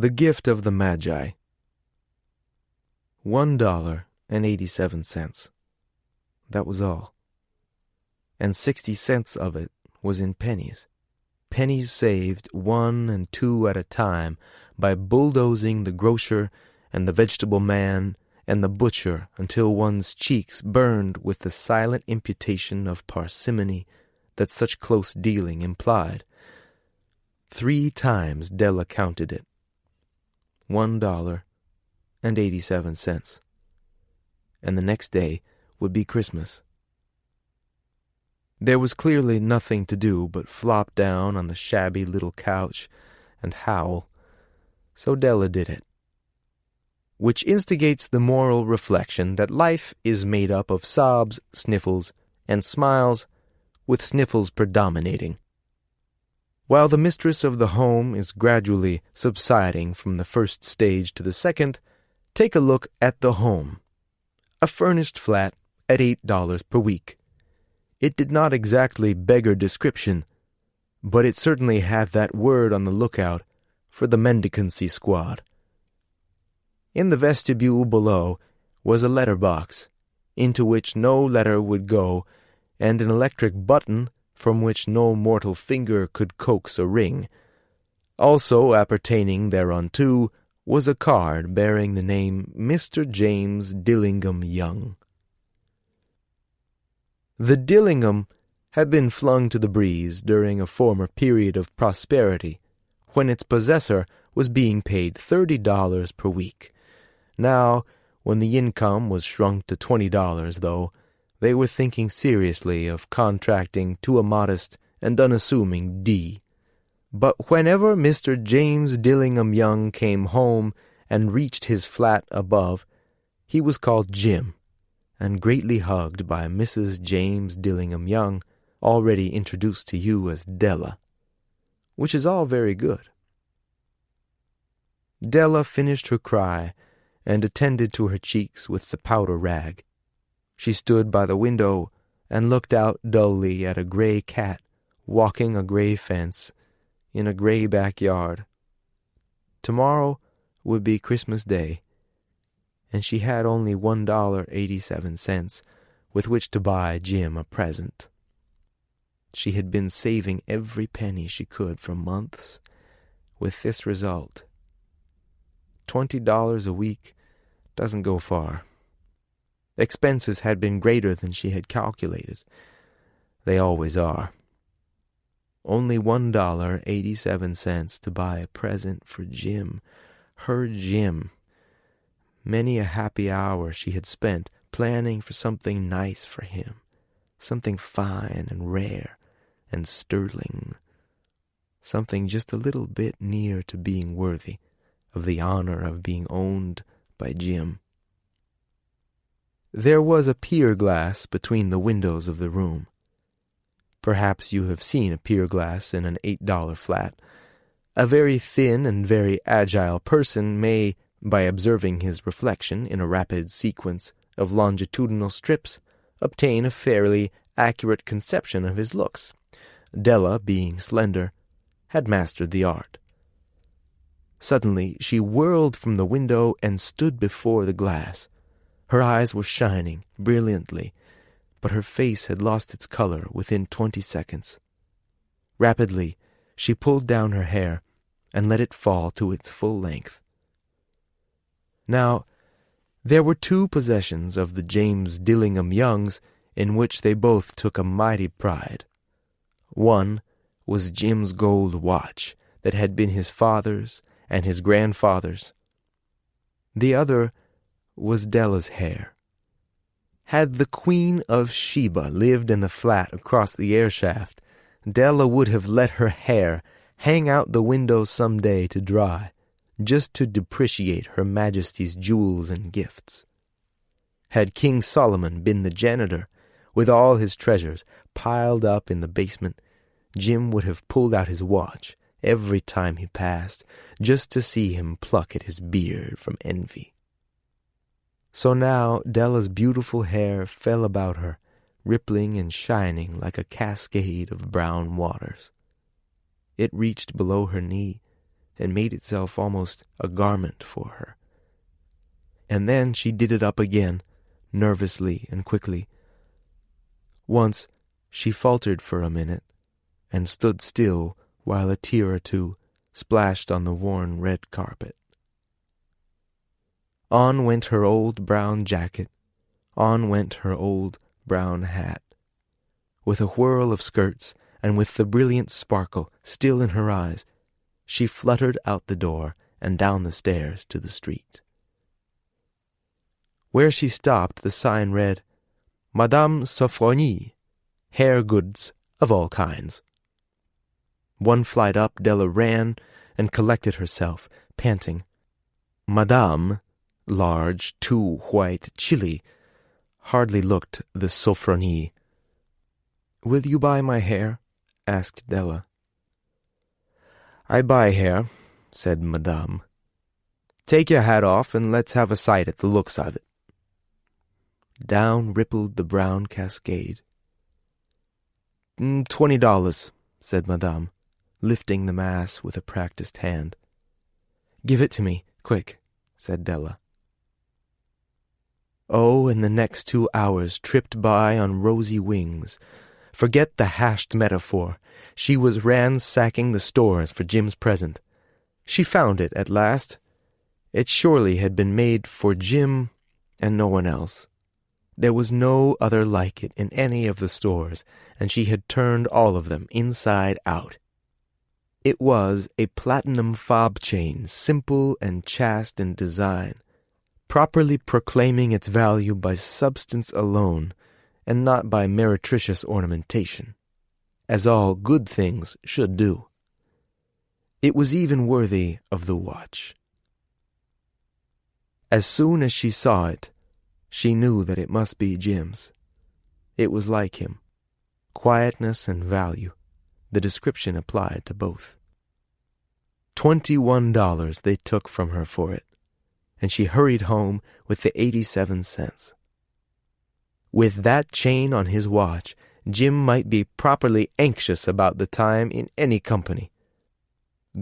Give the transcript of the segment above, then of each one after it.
The Gift of the Magi. $1.87. That was all. And 60 cents of it was in pennies. Pennies saved 1 and 2 at a time by bulldozing the grocer and the vegetable man and the butcher until one's cheeks burned with the silent imputation of parsimony that such close dealing implied. 3 times Della counted it. $1.87. And the next day would be Christmas. There was clearly nothing to do but flop down on the shabby little couch and howl, so Della did it. Which instigates the moral reflection that life is made up of sobs, sniffles, and smiles, with sniffles predominating. While the mistress of the home is gradually subsiding from the first stage to the second, take a look at the home. A furnished flat at $8 per week. It did not exactly beggar description, but it certainly had that word on the lookout for the mendicancy squad. In the vestibule below was a letter box, into which no letter would go, and an electric button from which no mortal finger could coax a ring. Also appertaining thereunto was a card bearing the name Mr. James Dillingham Young. The Dillingham had been flung to the breeze during a former period of prosperity, when its possessor was being paid $30 per week. Now, when the income was shrunk to $20, though, they were thinking seriously of contracting to a modest and unassuming D. But whenever Mr. James Dillingham Young came home and reached his flat above, he was called Jim, and greatly hugged by Mrs. James Dillingham Young, already introduced to you as Della, which is all very good. Della finished her cry and attended to her cheeks with the powder rag. She stood by the window and looked out dully at a gray cat walking a gray fence in a gray backyard. Tomorrow would be Christmas Day, and she had only $1.87 with which to buy Jim a present. She had been saving every penny she could for months, with this result. $20 a week doesn't go far. Expenses had been greater than she had calculated. They always are. Only $1.87 to buy a present for Jim, her Jim. Many a happy hour she had spent planning for something nice for him, something fine and rare and sterling, something just a little bit near to being worthy of the honor of being owned by Jim. There was a pier glass between the windows of the room. Perhaps you have seen a pier glass in an $8 flat. A very thin and very agile person may, by observing his reflection in a rapid sequence of longitudinal strips, obtain a fairly accurate conception of his looks. Della, being slender, had mastered the art. Suddenly she whirled from the window and stood before the glass. Her eyes were shining brilliantly, but her face had lost its color within 20 seconds. Rapidly, she pulled down her hair and let it fall to its full length. Now, there were 2 possessions of the James Dillingham Youngs in which they both took a mighty pride. One was Jim's gold watch that had been his father's and his grandfather's. The other was Della's hair. Had the Queen of Sheba lived in the flat across the air shaft, Della would have let her hair hang out the window some day to dry, just to depreciate Her Majesty's jewels and gifts. Had King Solomon been the janitor, with all his treasures piled up in the basement, Jim would have pulled out his watch every time he passed, just to see him pluck at his beard from envy. So now Della's beautiful hair fell about her, rippling and shining like a cascade of brown waters. It reached below her knee and made itself almost a garment for her. And then she did it up again, nervously and quickly. Once she faltered for a minute and stood still while a tear or two splashed on the worn red carpet. On went her old brown jacket, on went her old brown hat. With a whirl of skirts, and with the brilliant sparkle still in her eyes, she fluttered out the door and down the stairs to the street. Where she stopped, the sign read, Madame Sophronie, hair goods of all kinds. One flight up, Della ran and collected herself, panting. Madame, large, too white, chilly, hardly looked the Sophronie. "Will you buy my hair?" asked Della. "I buy hair," said Madame. "Take your hat off and let's have a sight at the looks of it." Down rippled the brown cascade. $20, said Madame, lifting the mass with a practiced hand. "Give it to me, quick," said Della. Oh, and the next 2 hours tripped by on rosy wings. Forget the hashed metaphor. She was ransacking the stores for Jim's present. She found it at last. It surely had been made for Jim and no one else. There was no other like it in any of the stores, and she had turned all of them inside out. It was a platinum fob chain, simple and chaste in design, properly proclaiming its value by substance alone, and not by meretricious ornamentation, as all good things should do. It was even worthy of the watch. As soon as she saw it, she knew that it must be Jim's. It was like him. Quietness and value. The description applied to both. $21 they took from her for it, and she hurried home with the 87 cents. With that chain on his watch, Jim might be properly anxious about the time in any company.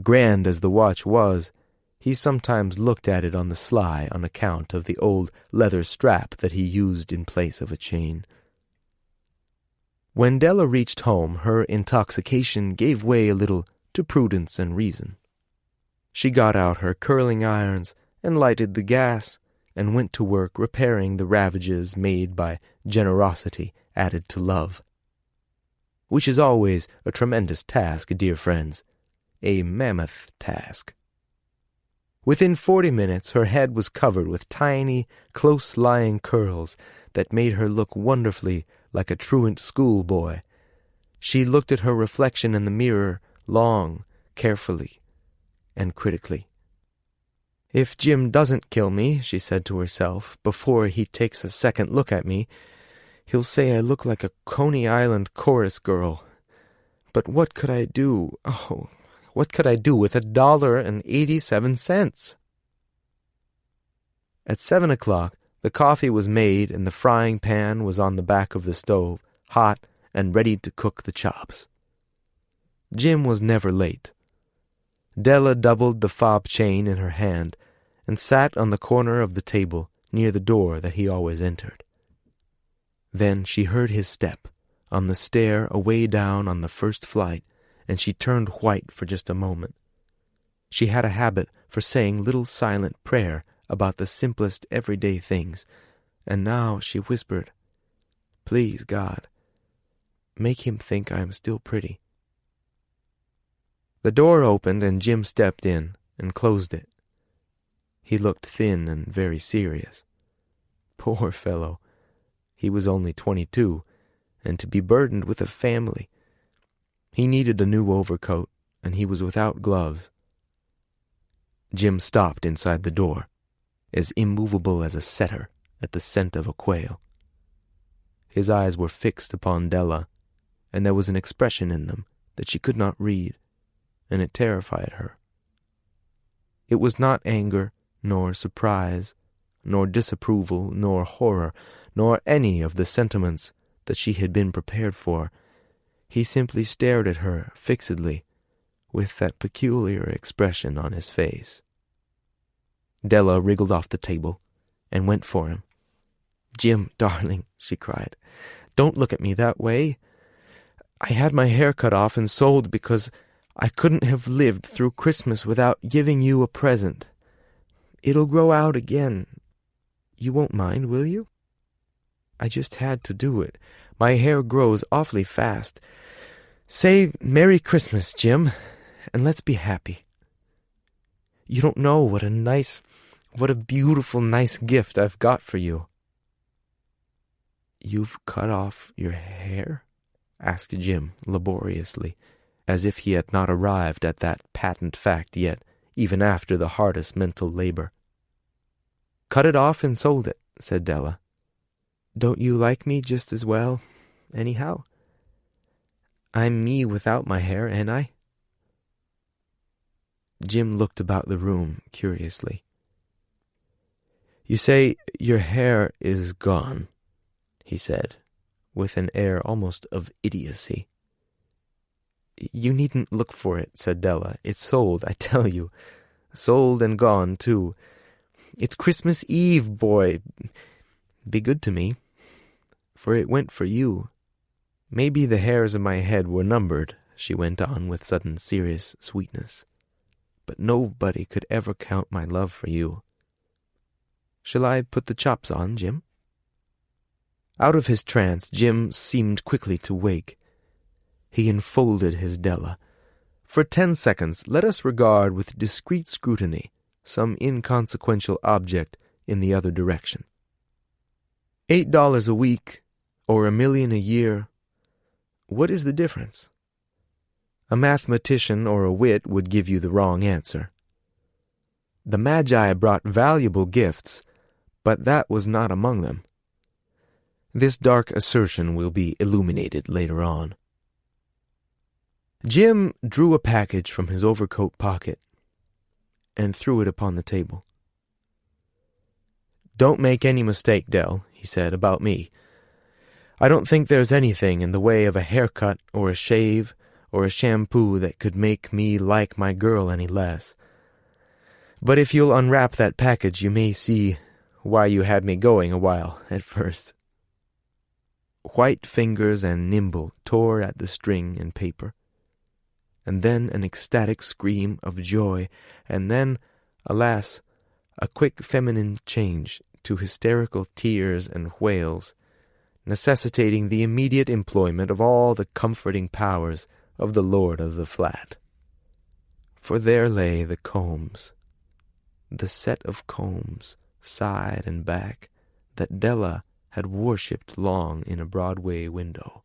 Grand as the watch was, he sometimes looked at it on the sly on account of the old leather strap that he used in place of a chain. When Della reached home, her intoxication gave way a little to prudence and reason. She got out her curling irons and lighted the gas, and went to work repairing the ravages made by generosity added to love. Which is always a tremendous task, dear friends, a mammoth task. Within 40 minutes her head was covered with tiny, close-lying curls that made her look wonderfully like a truant schoolboy. She looked at her reflection in the mirror long, carefully, and critically. "If Jim doesn't kill me," she said to herself, "before he takes a second look at me, he'll say I look like a Coney Island chorus girl. But what could I do? Oh, what could I do with $1.87? At 7 o'clock, the coffee was made and the frying pan was on the back of the stove, hot and ready to cook the chops. Jim was never late. Della doubled the fob chain in her hand and sat on the corner of the table near the door that he always entered. Then she heard his step on the stair away down on the first flight, and she turned white for just a moment. She had a habit for saying little silent prayer about the simplest everyday things, and now she whispered, "Please, God, make him think I am still pretty." The door opened and Jim stepped in and closed it. He looked thin and very serious. Poor fellow. He was only 22, and to be burdened with a family. He needed a new overcoat, and he was without gloves. Jim stopped inside the door, as immovable as a setter at the scent of a quail. His eyes were fixed upon Della, and there was an expression in them that she could not read, and it terrified her. It was not anger, nor surprise, nor disapproval, nor horror, nor any of the sentiments that she had been prepared for. He simply stared at her fixedly, with that peculiar expression on his face. Della wriggled off the table and went for him. "Jim, darling," she cried, "don't look at me that way. I had my hair cut off and sold because I couldn't have lived through Christmas without giving you a present. It'll grow out again. You won't mind, will you? I just had to do it. My hair grows awfully fast. Say Merry Christmas, Jim, and let's be happy. You don't know what a beautiful, nice gift I've got for you." "You've cut off your hair?" asked Jim laboriously, as if he had not arrived at that patent fact yet, even after the hardest mental labor. "Cut it off and sold it," said Della. "Don't you like me just as well, anyhow? I'm me without my hair, ain't I?" Jim looked about the room curiously. "You say your hair is gone," he said, with an air almost of idiocy. "You needn't look for it," said Della. "It's sold, I tell you. Sold and gone, too. It's Christmas Eve, boy. Be good to me, for it went for you. Maybe the hairs of my head were numbered," she went on with sudden serious sweetness, "but nobody could ever count my love for you. Shall I put the chops on, Jim?" Out of his trance, Jim seemed quickly to wake. He enfolded his Della. For 10 seconds, let us regard with discreet scrutiny some inconsequential object in the other direction. $8 a week, or $1 million a year, what is the difference? A mathematician or a wit would give you the wrong answer. The Magi brought valuable gifts, but that was not among them. This dark assertion will be illuminated later on. Jim drew a package from his overcoat pocket and threw it upon the table. "Don't make any mistake, Dell," he said, "about me. I don't think there's anything in the way of a haircut or a shave or a shampoo that could make me like my girl any less. But if you'll unwrap that package, you may see why you had me going a while at first." White fingers and nimble tore at the string and paper, and then an ecstatic scream of joy, and then, alas, a quick feminine change to hysterical tears and wails, necessitating the immediate employment of all the comforting powers of the lord of the flat. For there lay the combs, the set of combs, side and back, that Della had worshipped long in a Broadway window.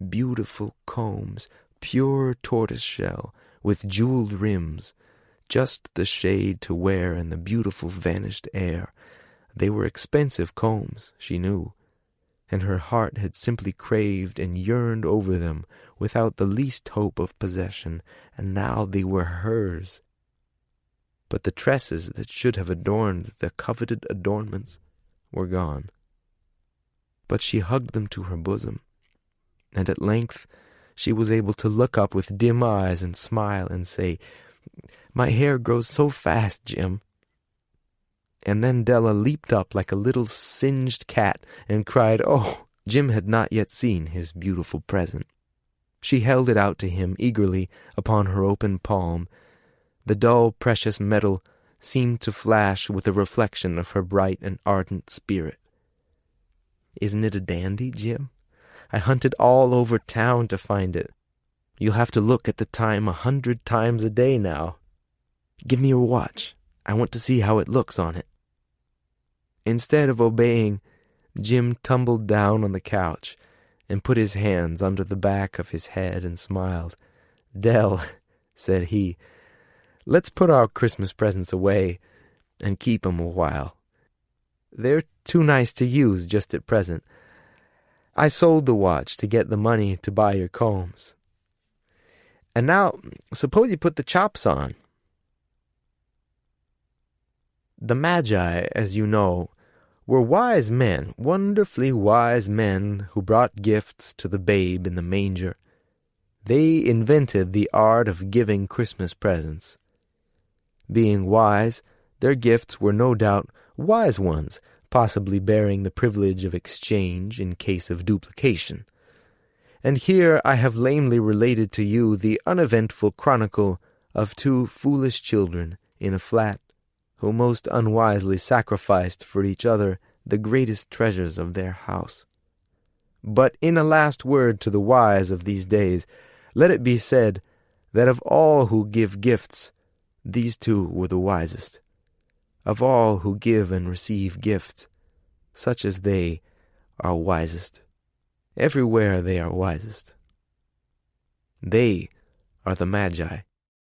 Beautiful combs, pure tortoiseshell, with jeweled rims, just the shade to wear in the beautiful vanished air. They were expensive combs, she knew, and her heart had simply craved and yearned over them without the least hope of possession, and now they were hers. But the tresses that should have adorned the coveted adornments were gone. But she hugged them to her bosom, and at length she was able to look up with dim eyes and smile and say, "My hair grows so fast, Jim." And then Della leaped up like a little singed cat and cried, "Oh!" Jim had not yet seen his beautiful present. She held it out to him eagerly upon her open palm. The dull, precious metal seemed to flash with a reflection of her bright and ardent spirit. "Isn't it a dandy, Jim? I hunted all over town to find it. You'll have to look at the time 100 times a day now. Give me your watch. I want to see how it looks on it." Instead of obeying, Jim tumbled down on the couch and put his hands under the back of his head and smiled. "Dell," said he, "let's put our Christmas presents away and keep 'em a while. They're too nice to use just at present. I sold the watch to get the money to buy your combs. And now, suppose you put the chops on." The Magi, as you know, were wise men, wonderfully wise men, who brought gifts to the babe in the manger. They invented the art of giving Christmas presents. Being wise, their gifts were no doubt wise ones, possibly bearing the privilege of exchange in case of duplication. And here I have lamely related to you the uneventful chronicle of two foolish children in a flat, who most unwisely sacrificed for each other the greatest treasures of their house. But in a last word to the wise of these days, let it be said that of all who give gifts, these two were the wisest. Of all who give and receive gifts, such as they are wisest. Everywhere they are wisest. They are the Magi.